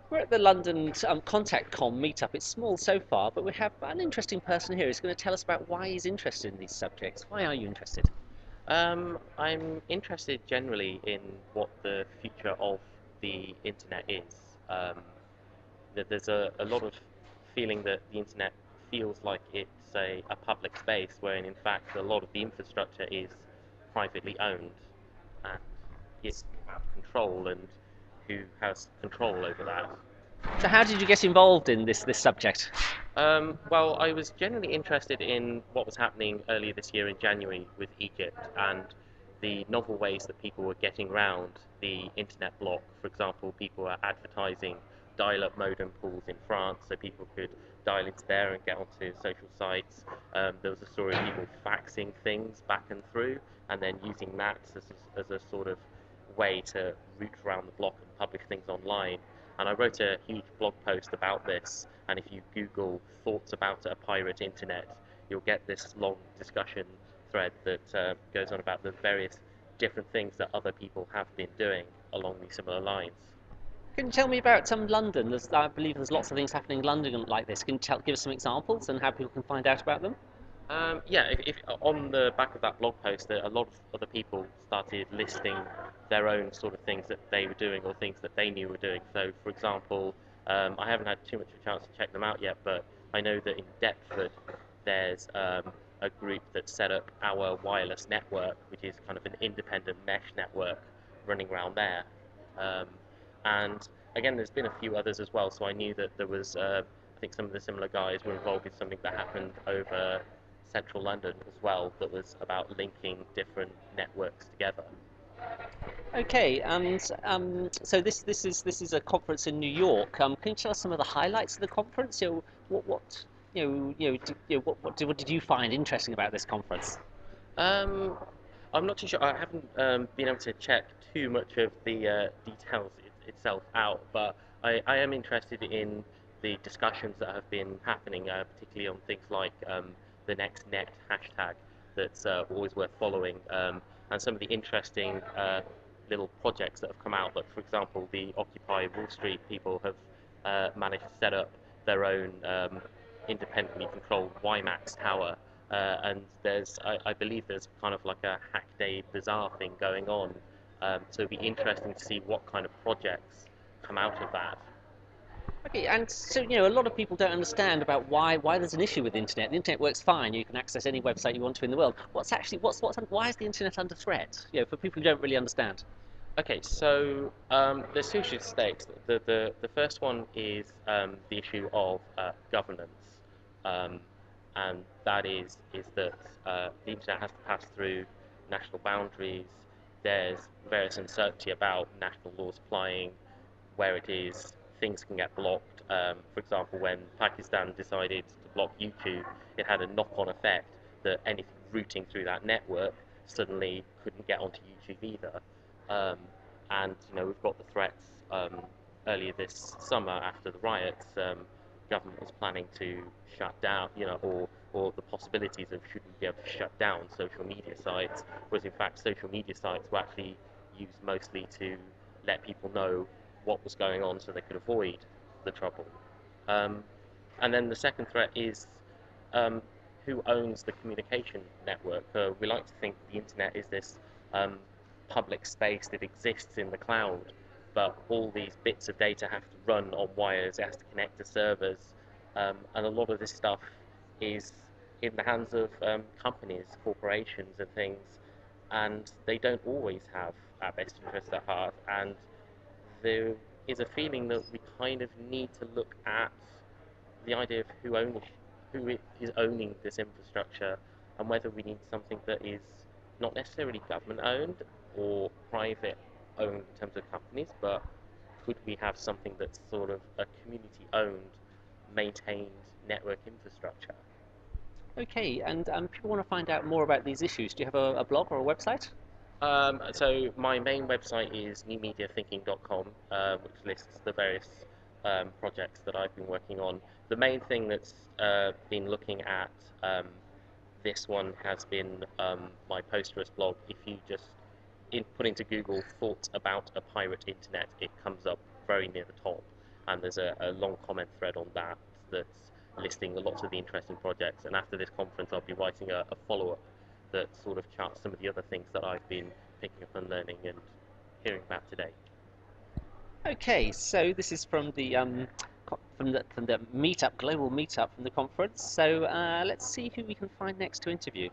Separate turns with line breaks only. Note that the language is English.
We're at the London Contactcom Meetup. It's small so far, but we have an interesting person here who's going to tell us about why he's interested in these subjects. Why are you interested?
I'm interested generally in what the future of the internet is. Um, that there's a lot of feeling that the internet feels like it's a public space, wherein in fact a lot of the infrastructure is privately owned, and it's about control and who has control over that.
So, how did you get involved in this subject?
Well, I was generally interested in what was happening earlier this year in January with Egypt and the novel ways that people were getting around the internet block. For example, people were advertising dial-up modem pools in France so people could dial into there and get onto social sites. There was a story of people faxing things back and through and then using that as a sort of way to route around the block and publish things online. And I wrote a huge blog post about this. And if you Google thoughts about a pirate internet, you'll get this long discussion thread that goes on about the various different things that other people have been doing along these similar lines.
Can you tell me about London? I believe there's lots of things happening in London like this. Can you give us some examples and how people can find out about them?
Yeah, if on the back of that blog post, a lot of other people started listing their own sort of things that they were doing or things that they knew were doing. So, for example, I haven't had too much of a chance to check them out yet, but I know that in Deptford there's a group that set up our wireless network, which is kind of an independent mesh network running around there. Um, and again, there's been a few others as well. So I knew that there was, I think some of the similar guys were involved in something that happened over central London as well that was about linking different networks together.
Okay, and so this is a conference in New York. Can you tell us some of the highlights of the conference? What what did you find interesting about this conference?
Um, I'm not too sure. I haven't been able to check too much of the details itself out, but I am interested in the discussions that have been happening, particularly on things like the next net hashtag that's always worth following, and some of the interesting little projects that have come out. Like, for example, the Occupy Wall Street people have managed to set up their own independently controlled WiMAX tower and I believe there's kind of like a Hack Day Bazaar thing going on. So it'd be interesting to see what kind of projects come out of that.
Okay, and so a lot of people don't understand about why there's an issue with the internet. The internet works fine. You can access any website you want to in the world. What's why is the internet under threat? For people who don't really understand.
Okay, so there's two stakes. The first one is the issue of governance, um, and that is that the internet has to pass through national boundaries. There's various uncertainty about national laws applying, where it is, things can get blocked. For example, when Pakistan decided to block YouTube, it had a knock-on effect that anything routing through that network suddenly couldn't get onto YouTube either. Um, and we've got the threats earlier this summer after the riots. Government was planning to shut down, or the possibilities of should we be able to shut down social media sites, whereas in fact social media sites were actually used mostly to let people know what was going on so they could avoid the trouble. Um, and then the second threat is um, who owns the communication network. We like to think the internet is this um, public space that exists in the cloud, but all these bits of data have to run on wires, it has to connect to servers, and a lot of this stuff is in the hands of companies, corporations, and things, and they don't always have our best interests at heart. And there is a feeling that we kind of need to look at the idea of who is owning this infrastructure and whether we need something that is not necessarily government owned or private owned in terms of companies, but could we have something that's sort of a community owned, maintained network infrastructure?
Okay, and people want to find out more about these issues. Do you have a blog or a website?
So my main website is newmediathinking.com, which lists the various projects that I've been working on. The main thing that's been looking at this one has been my Posterous blog. If you just put into Google thoughts about a pirate internet, it comes up very near the top. and there's a long comment thread on that that's listing lots of the interesting projects. And after this conference, I'll be writing a follow-up that sort of charts some of the other things that I've been picking up and learning and hearing about today.
Okay, so this is from the Meetup, global Meetup from the conference. So let's see who we can find next to interview.